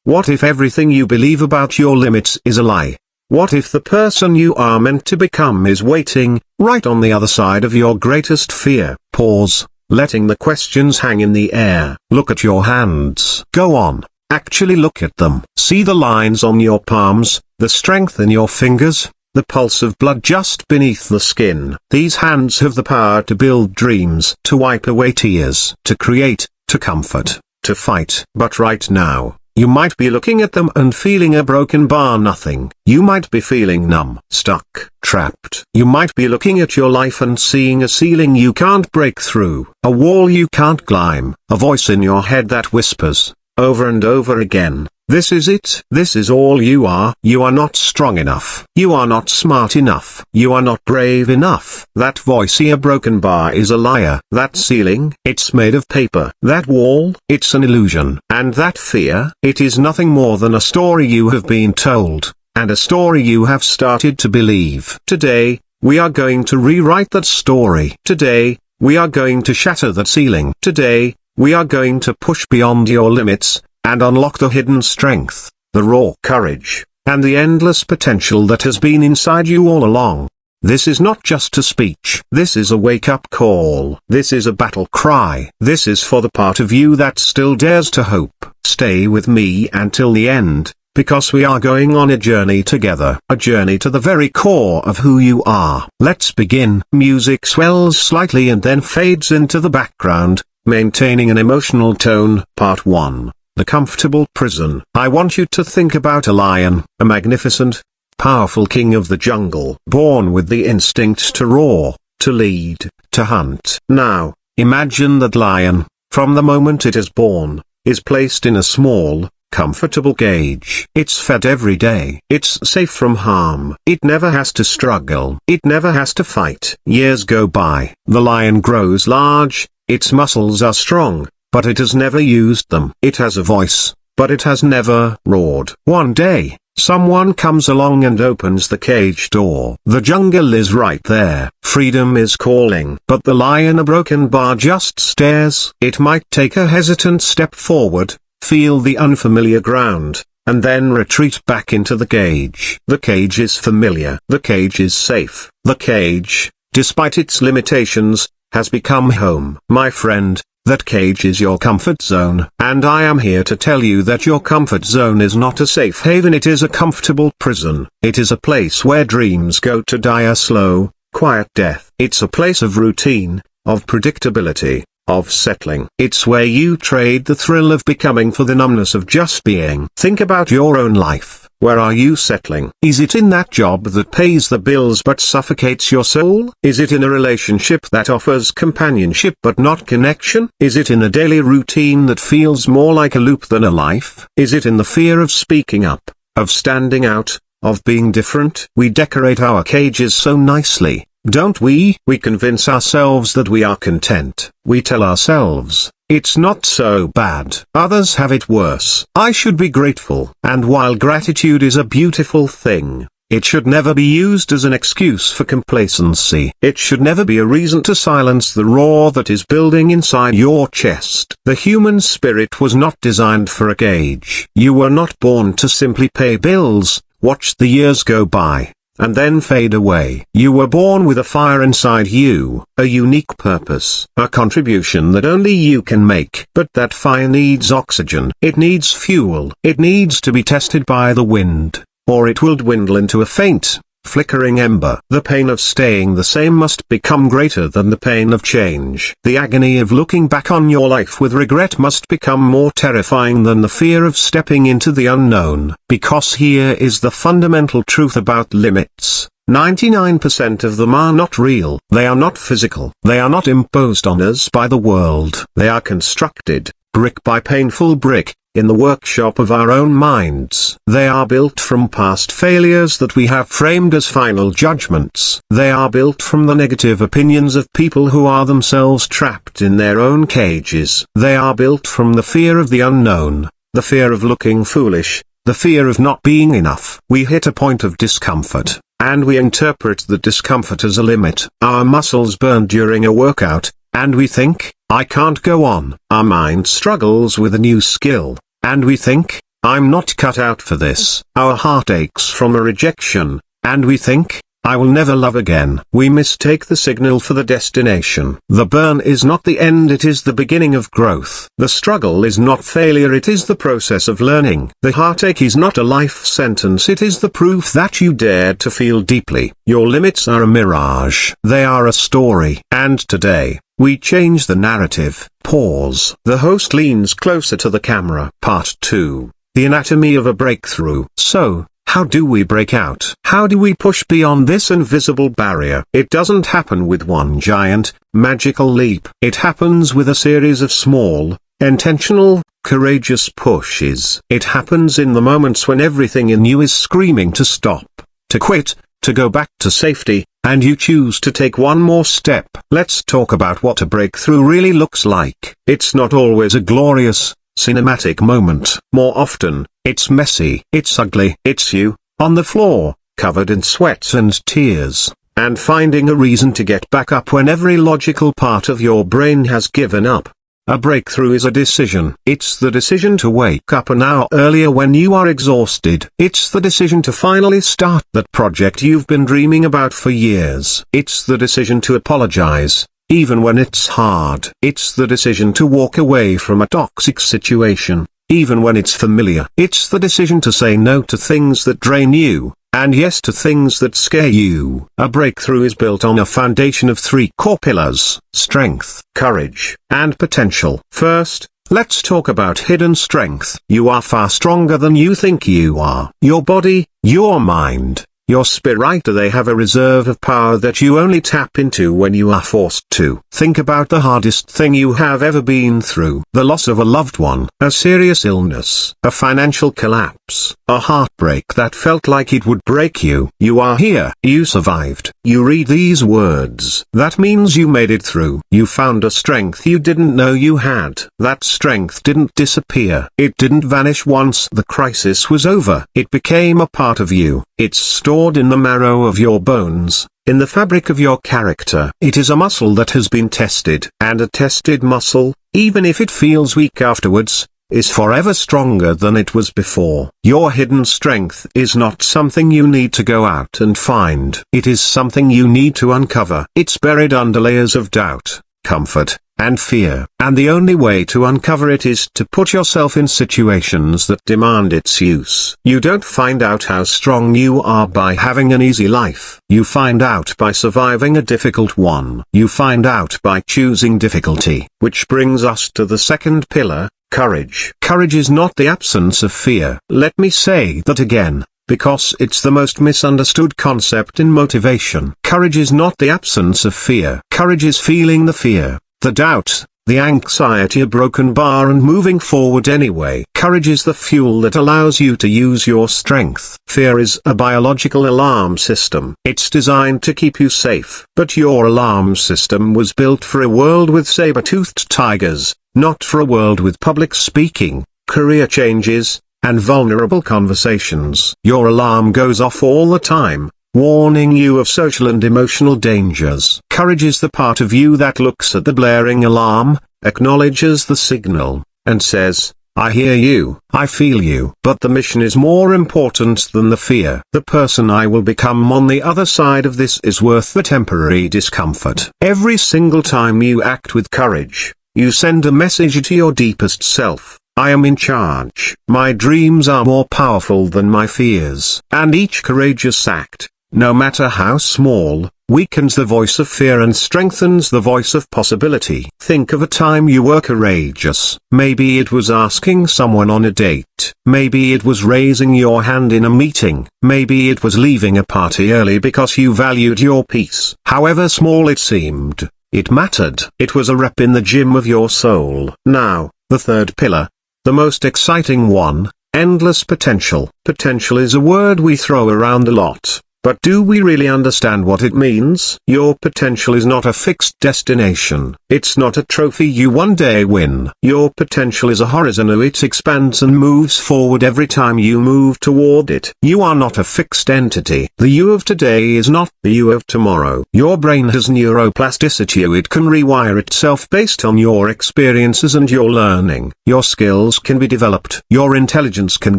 What if everything you believe about your limits is a lie? What if the person you are meant to become is waiting, right on the other side of your greatest fear? Pause, letting the questions hang in the air. Look at your hands. Go on, actually look at them. See the lines on your palms, the strength in your fingers, the pulse of blood just beneath the skin. These hands have the power to build dreams, to wipe away tears, to create, to comfort, to fight. But right now, you might be looking at them and feeling a broken bar nothing. You might be feeling numb, stuck, trapped. You might be looking at your life and seeing a ceiling you can't break through, a wall you can't climb, a voice in your head that whispers, over and over again, this is it. This is all you are. You are not strong enough. You are not smart enough. You are not brave enough. That voice, a broken bar, is a liar. That ceiling, it's made of paper. That wall, it's an illusion. And that fear, it is nothing more than a story you have been told, and a story you have started to believe. Today, we are going to rewrite that story. Today, we are going to shatter that ceiling. Today, we are going to push beyond your limits, and unlock the hidden strength, the raw courage, and the endless potential that has been inside you all along. This is not just a speech. This is a wake-up call. This is a battle cry. This is for the part of you that still dares to hope. Stay with me until the end, because we are going on a journey together. A journey to the very core of who you are. Let's begin. Music swells slightly and then fades into the background, maintaining an emotional tone. Part 1. The comfortable prison. I want you to think about a lion, a magnificent, powerful king of the jungle, born with the instinct to roar, to lead, to hunt. Now, imagine that lion, from the moment it is born, is placed in a small, comfortable cage. It's fed every day. It's safe from harm. It never has to struggle. It never has to fight. Years go by. The lion grows large, its muscles are strong, but it has never used them. It has a voice, but it has never roared. One day, someone comes along and opens the cage door. The jungle is right there. Freedom is calling. But the lion, a broken bar, just stares. It might take a hesitant step forward, feel the unfamiliar ground, and then retreat back into the cage. The cage is familiar. The cage is safe. The cage, despite its limitations, has become home. My friend, that cage is your comfort zone. And I am here to tell you that your comfort zone is not a safe haven. It is a comfortable prison. It is a place where dreams go to die a slow, quiet death. It's a place of routine, of predictability, of settling. It's where you trade the thrill of becoming for the numbness of just being. Think about your own life. Where are you settling? Is it in that job that pays the bills but suffocates your soul? Is it in a relationship that offers companionship but not connection? Is it in a daily routine that feels more like a loop than a life? Is it in the fear of speaking up, of standing out, of being different? We decorate our cages so nicely, don't we? We convince ourselves that we are content. We tell ourselves, it's not so bad. Others have it worse. I should be grateful. And while gratitude is a beautiful thing, it should never be used as an excuse for complacency. It should never be a reason to silence the roar that is building inside your chest. The human spirit was not designed for a cage. You were not born to simply pay bills, watch the years go by, and then fade away. You were born with a fire inside you, a unique purpose, a contribution that only you can make. But that fire needs oxygen. It needs fuel. It needs to be tested by the wind, or it will dwindle into a faint, flickering ember. The pain of staying the same must become greater than the pain of change. The agony of looking back on your life with regret must become more terrifying than the fear of stepping into the unknown. Because here is the fundamental truth about limits. 99% of them are not real. They are not physical. They are not imposed on us by the world. They are constructed, brick by painful brick, in the workshop of our own minds. They are built from past failures that we have framed as final judgments. They are built from the negative opinions of people who are themselves trapped in their own cages. They are built from the fear of the unknown, the fear of looking foolish, the fear of not being enough. We hit a point of discomfort, and we interpret the discomfort as a limit. Our muscles burn during a workout, and we think, I can't go on. Our mind struggles with a new skill, and we think, I'm not cut out for this. Our heart aches from a rejection, and we think, I will never love again. We mistake the signal for the destination. The burn is not the end, it is the beginning of growth. The struggle is not failure, it is the process of learning. The heartache is not a life sentence, it is the proof that you dared to feel deeply. Your limits are a mirage. They are a story. And today, we change the narrative. Pause. The host leans closer to the camera. Part 2. The anatomy of a breakthrough. So, how do we break out? How do we push beyond this invisible barrier? It doesn't happen with one giant, magical leap. It happens with a series of small, intentional, courageous pushes. It happens in the moments when everything in you is screaming to stop, to quit, to go back to safety, and you choose to take one more step. Let's talk about what a breakthrough really looks like. It's not always a glorious, cinematic moment. More often, it's messy, it's ugly, it's you, on the floor, covered in sweat and tears, and finding a reason to get back up when every logical part of your brain has given up. A breakthrough is a decision. It's the decision to wake up an hour earlier when you are exhausted. It's the decision to finally start that project you've been dreaming about for years. It's the decision to apologize, even when it's hard. It's the decision to walk away from a toxic situation, even when it's familiar. It's the decision to say no to things that drain you, and yes to things that scare you. A breakthrough is built on a foundation of 3 core pillars: strength, courage, and potential. First, let's talk about hidden strength. You are far stronger than you think you are. Your body, your mind, your spirit, they have a reserve of power that you only tap into when you are forced to. Think about the hardest thing you have ever been through. The loss of a loved one, a serious illness, a financial collapse, a heartbreak that felt like it would break you. You are here. You survived. You read these words. That means you made it through. You found a strength you didn't know you had. That strength didn't disappear. It didn't vanish once the crisis was over. It became a part of you. It's stored in the marrow of your bones, in the fabric of your character. It is a muscle that has been tested. And a tested muscle, even if it feels weak afterwards, is forever stronger than it was before. Your hidden strength is not something you need to go out and find. It is something you need to uncover. It's buried under layers of doubt, comfort, and fear. And the only way to uncover it is to put yourself in situations that demand its use. You don't find out how strong you are by having an easy life. You find out by surviving a difficult one. You find out by choosing difficulty. Which brings us to the second pillar, courage. Courage is not the absence of fear. Let me say that again, because it's the most misunderstood concept in motivation. Courage is not the absence of fear. Courage is feeling the fear, the doubt, the anxiety, a broken bar, and moving forward anyway. Courage is the fuel that allows you to use your strength. Fear is a biological alarm system. It's designed to keep you safe. But your alarm system was built for a world with saber-toothed tigers, not for a world with public speaking, career changes, and vulnerable conversations. Your alarm goes off all the time, warning you of social and emotional dangers. Courage is the part of you that looks at the blaring alarm, acknowledges the signal, and says, I hear you, I feel you. But the mission is more important than the fear. The person I will become on the other side of this is worth the temporary discomfort. Every single time you act with courage, you send a message to your deepest self. I am in charge. My dreams are more powerful than my fears. And each courageous act, no matter how small, weakens the voice of fear and strengthens the voice of possibility. Think of a time you were courageous. Maybe it was asking someone on a date. Maybe it was raising your hand in a meeting. Maybe it was leaving a party early because you valued your peace. However small it seemed, it mattered. It was a rep in the gym of your soul. Now, the third pillar, the most exciting one, endless potential. Potential is a word we throw around a lot. But do we really understand what it means? Your potential is not a fixed destination. It's not a trophy you one day win. Your potential is a horizon. It expands and moves forward every time you move toward it. You are not a fixed entity. The you of today is not the you of tomorrow. Your brain has neuroplasticity. It can rewire itself based on your experiences and your learning. Your skills can be developed. Your intelligence can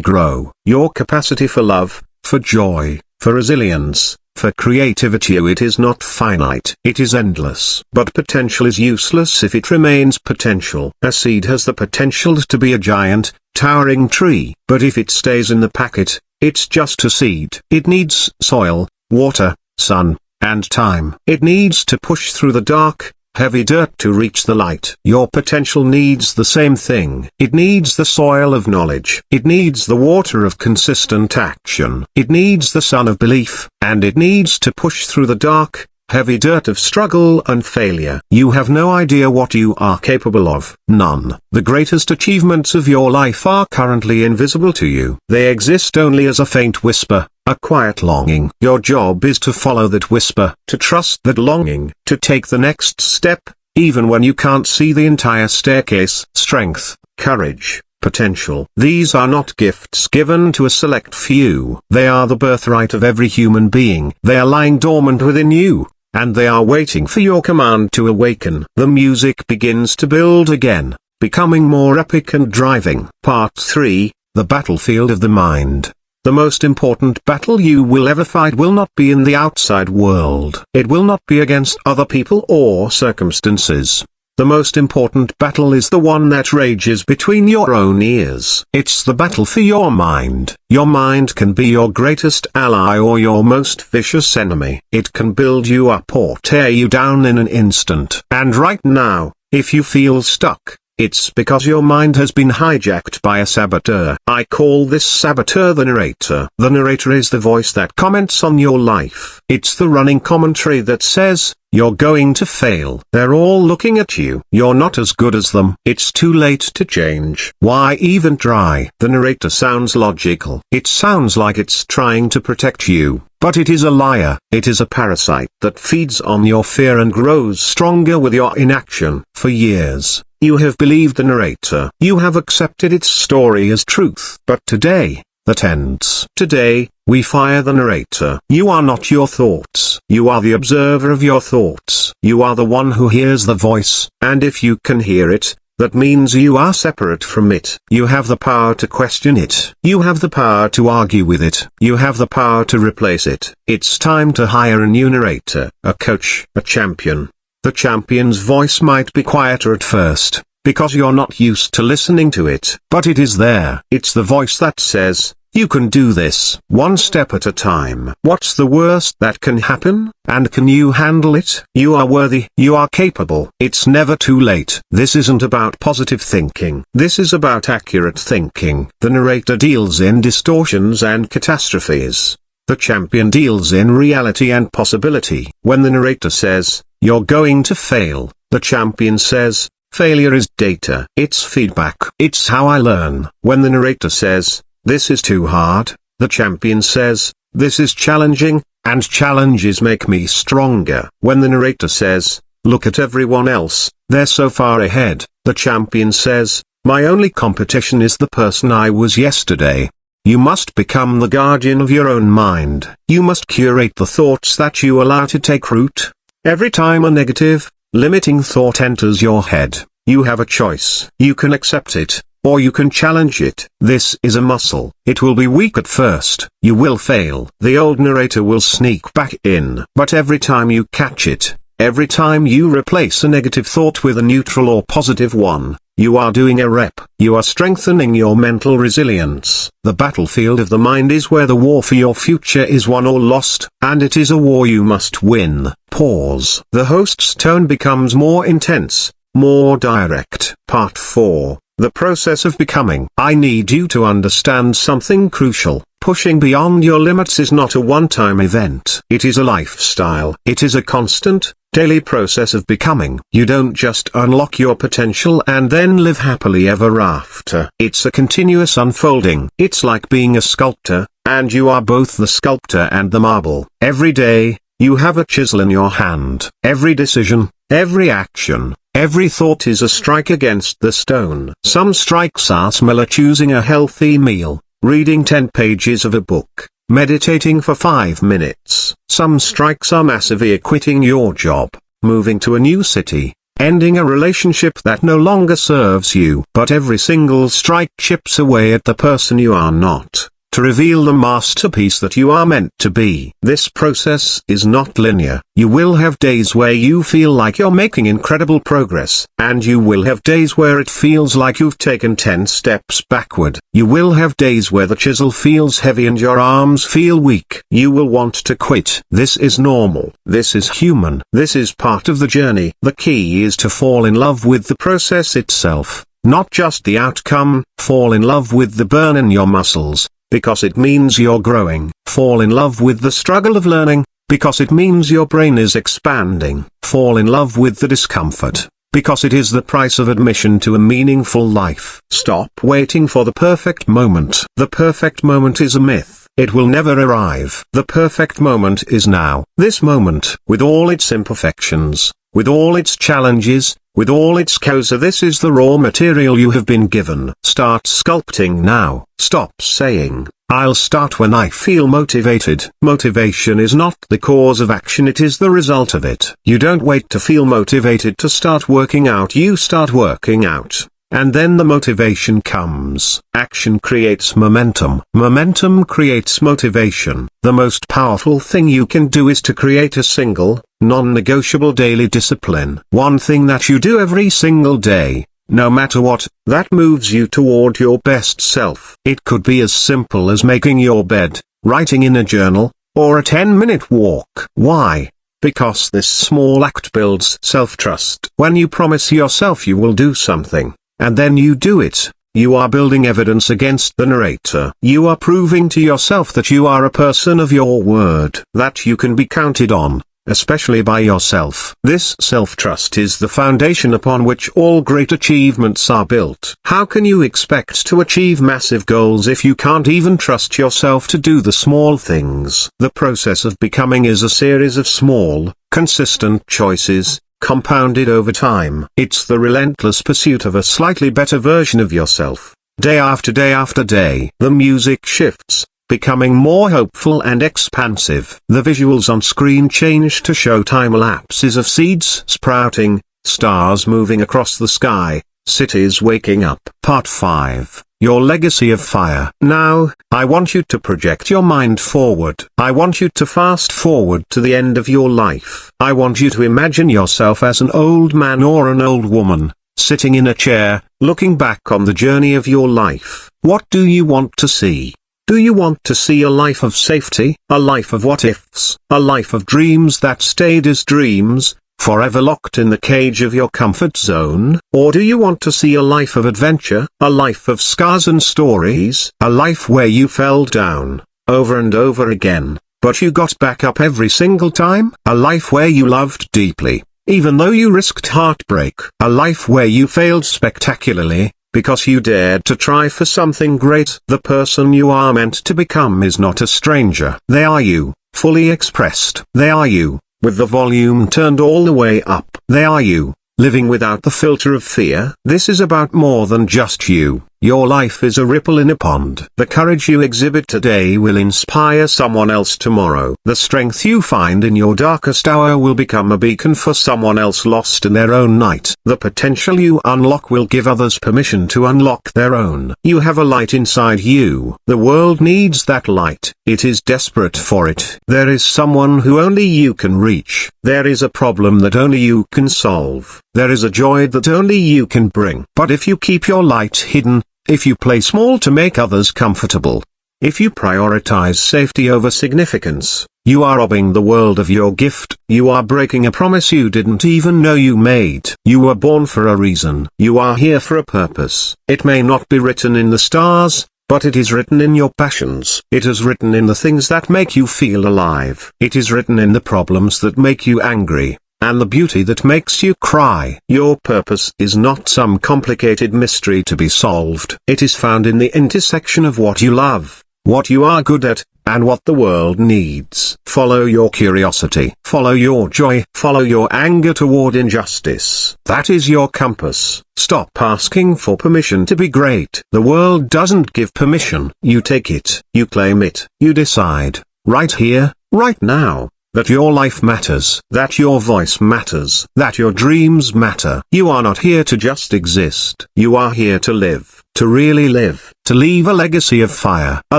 grow. Your capacity for love, for joy, for resilience, for creativity, it is not finite. It is endless. But potential is useless if it remains potential. A seed has the potential to be a giant, towering tree. But if it stays in the packet, it's just a seed. It needs soil, water, sun, and time. It needs to push through the dark, heavy dirt to reach the light. Your potential needs the same thing. It needs the soil of knowledge. It needs the water of consistent action. It needs the sun of belief, and it needs to push through the dark, heavy dirt of struggle and failure. You have no idea what you are capable of. None. The greatest achievements of your life are currently invisible to you. They exist only as a faint whisper, a quiet longing. Your job is to follow that whisper, to trust that longing, to take the next step, even when you can't see the entire staircase. Strength, courage, potential. These are not gifts given to a select few. They are the birthright of every human being. They are lying dormant within you, and they are waiting for your command to awaken. The music begins to build again, becoming more epic and driving. Part 3, The Battlefield of the Mind. The most important battle you will ever fight will not be in the outside world. It will not be against other people or circumstances. The most important battle is the one that rages between your own ears. It's the battle for your mind. Your mind can be your greatest ally or your most vicious enemy. It can build you up or tear you down in an instant. And right now, if you feel stuck, it's because your mind has been hijacked by a saboteur. I call this saboteur the narrator. The narrator is the voice that comments on your life. It's the running commentary that says, you're going to fail. They're all looking at you. You're not as good as them. It's too late to change. Why even try? The narrator sounds logical. It sounds like it's trying to protect you. But it is a liar. It is a parasite that feeds on your fear and grows stronger with your inaction. For years, you have believed the narrator. You have accepted its story as truth. But today, that ends. Today, we fire the narrator. You are not your thoughts. You are the observer of your thoughts. You are the one who hears the voice. And if you can hear it, that means you are separate from it. You have the power to question it. You have the power to argue with it. You have the power to replace it. It's time to hire a new narrator, a coach, a champion. The champion's voice might be quieter at first, because you're not used to listening to it. But it is there. It's the voice that says, you can do this, one step at a time. What's the worst that can happen? And can you handle it? You are worthy. You are capable. It's never too late. This isn't about positive thinking. This is about accurate thinking. The narrator deals in distortions and catastrophes. The champion deals in reality and possibility. When the narrator says, you're going to fail, the champion says, failure is data. It's feedback. It's how I learn. When the narrator says, this is too hard, the champion says, this is challenging, and challenges make me stronger. When the narrator says, look at everyone else, they're so far ahead, the champion says, my only competition is the person I was yesterday. You must become the guardian of your own mind. You must curate the thoughts that you allow to take root. Every time a negative, limiting thought enters your head, you have a choice. You can accept it, or you can challenge it. This is a muscle. It will be weak at first. You will fail. The old narrator will sneak back in. But every time you catch it, every time you replace a negative thought with a neutral or positive one, you are doing a rep. You are strengthening your mental resilience. The battlefield of the mind is where the war for your future is won or lost, and it is a war you must win. Pause. The host's tone becomes more intense, more direct. Part 4. The process of becoming. I need you to understand something crucial. Pushing beyond your limits is not a one-time event. It is a lifestyle. It is a constant, daily process of becoming. You don't just unlock your potential and then live happily ever after. It's a continuous unfolding. It's like being a sculptor. and you are both the sculptor and the marble. Every day, you have a chisel in your hand. Every decision, every action, every thought is a strike against the stone. Some strikes are smaller: choosing a healthy meal, reading 10 pages of a book, meditating for 5 minutes. Some strikes are massively: quitting your job, moving to a new city, ending a relationship that no longer serves you. But every single strike chips away at the person you are not, to reveal the masterpiece that you are meant to be. This process is not linear. You will have days where you feel like you're making incredible progress, and you will have days where it feels like you've taken 10 steps backward. You will have days where the chisel feels heavy and your arms feel weak. You will want to quit. This is normal. This is human. This is part of the journey. The key is to fall in love with the process itself, not just the outcome. Fall in love with the burn in your muscles, because it means you're growing. Fall in love with the struggle of learning, because it means your brain is expanding. Fall in love with the discomfort, because it is the price of admission to a meaningful life. Stop waiting for the perfect moment. The perfect moment is a myth. It will never arrive. The perfect moment is now. This moment, with all its imperfections, with all its challenges, with all its chaos, this is the raw material you have been given. Start sculpting now. Stop saying, "I'll start when I feel motivated." Motivation is not the cause of action, it is the result of it. You don't wait to feel motivated to start working out. You start working out, and then the motivation comes. Action creates momentum. Momentum creates motivation. The most powerful thing you can do is to create a single, non-negotiable daily discipline. One thing that you do every single day, no matter what, that moves you toward your best self. It could be as simple as making your bed, writing in a journal, or a 10-minute walk. Why? Because this small act builds self-trust. When you promise yourself you will do something, and then you do it, you are building evidence against the narrator. You are proving to yourself that you are a person of your word, that you can be counted on, especially by yourself. This self-trust is the foundation upon which all great achievements are built. How can you expect to achieve massive goals if you can't even trust yourself to do the small things? The process of becoming is a series of small, consistent choices, compounded over time. It's the relentless pursuit of a slightly better version of yourself, day after day after day. The music shifts, becoming more hopeful and expansive. The visuals on screen change to show time lapses of seeds sprouting, stars moving across the sky, cities waking up. Part 5. Your legacy of fire. Now, I want you to project your mind forward. I want you to fast forward to the end of your life. I want you to imagine yourself as an old man or an old woman, sitting in a chair, looking back on the journey of your life. What do you want to see? Do you want to see a life of safety, a life of what-ifs, a life of dreams that stayed as dreams, forever locked in the cage of your comfort zone? Or do you want to see a life of adventure, a life of scars and stories, a life where you fell down, over and over again, but you got back up every single time? A life where you loved deeply, even though you risked heartbreak? A life where you failed spectacularly, because you dared to try for something great? The person you are meant to become is not a stranger. They are you, fully expressed. They are you, with the volume turned all the way up. They are you, living without the filter of fear. This is about more than just you. Your life is a ripple in a pond. The courage you exhibit today will inspire someone else tomorrow. The strength you find in your darkest hour will become a beacon for someone else lost in their own night. The potential you unlock will give others permission to unlock their own. You have a light inside you. The world needs that light. It is desperate for it. There is someone who only you can reach. There is a problem that only you can solve. There is a joy that only you can bring. But if you keep your light hidden, if you play small to make others comfortable, if you prioritize safety over significance, you are robbing the world of your gift. You are breaking a promise you didn't even know you made. You were born for a reason. You are here for a purpose. It may not be written in the stars, but it is written in your passions. It is written in the things that make you feel alive. It is written in the problems that make you angry, and the beauty that makes you cry. Your purpose is not some complicated mystery to be solved. It is found in the intersection of what you love, what you are good at, and what the world needs. Follow your curiosity. Follow your joy. Follow your anger toward injustice. That is your compass. Stop asking for permission to be great. The world doesn't give permission. You take it. You claim it. You decide, right here, right now, that your life matters, that your voice matters, that your dreams matter. You are not here to just exist. You are here to live, to really live, to leave a legacy of fire, a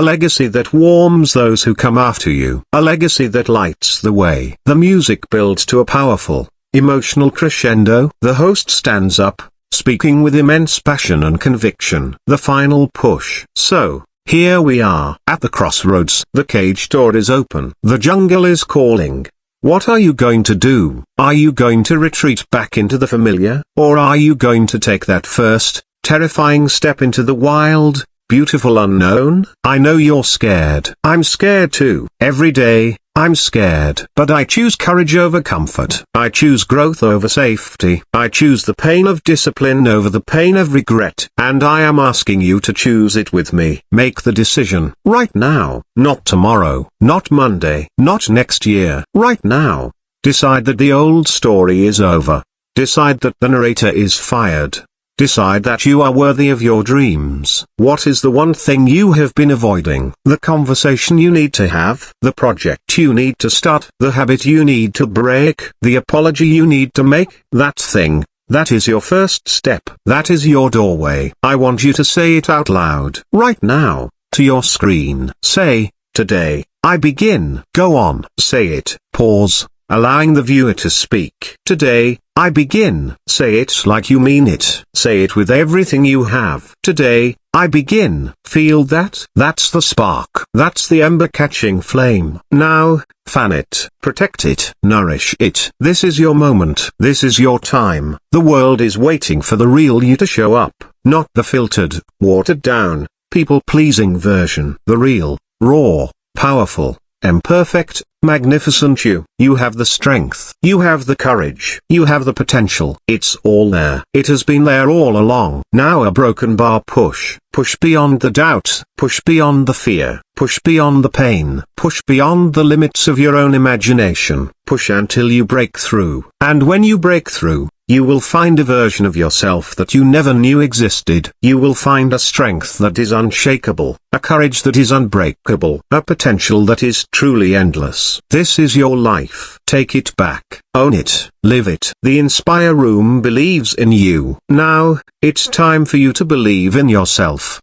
legacy that warms those who come after you, a legacy that lights the way. The music builds to a powerful, emotional crescendo. The host stands up, speaking with immense passion and conviction. The final push. So, here we are, at the crossroads. The cage door is open. The jungle is calling. What are you going to do? Are you going to retreat back into the familiar? Or are you going to take that first, terrifying step into the wild, beautiful unknown? I know you're scared. I'm scared too. Every day, I'm scared. But I choose courage over comfort. I choose growth over safety. I choose the pain of discipline over the pain of regret. And I am asking you to choose it with me. Make the decision. Right now. Not tomorrow. Not Monday. Not next year. Right now. Decide that the old story is over. Decide that the narrator is fired. Decide that you are worthy of your dreams. What is the one thing you have been avoiding? The conversation you need to have, the project you need to start, the habit you need to break, the apology you need to make. That thing, that is your first step. That is your doorway. I want you to say it out loud, right now, to your screen. Say, today, I begin. Go on. Say it. Pause, allowing the viewer to speak. Today, I begin. Say it like you mean it. Say it with everything you have. Today, I begin. Feel that? That's the spark. That's the ember catching flame. Now, fan it. Protect it. Nourish it. This is your moment. This is your time. The world is waiting for the real you to show up, not the filtered, watered down, people-pleasing version. The real, raw, powerful, imperfect, magnificent you. You have the strength. You have the courage. You have the potential. It's all there. It has been there all along. Now a broken bar push. Push beyond the doubt. Push beyond the fear. Push beyond the pain. Push beyond the limits of your own imagination. Push until you break through. And when you break through, you will find a version of yourself that you never knew existed. You will find a strength that is unshakable, a courage that is unbreakable, a potential that is truly endless. This is your life. Take it back. Own it. Live it. The Inspire Room believes in you. Now, it's time for you to believe in yourself.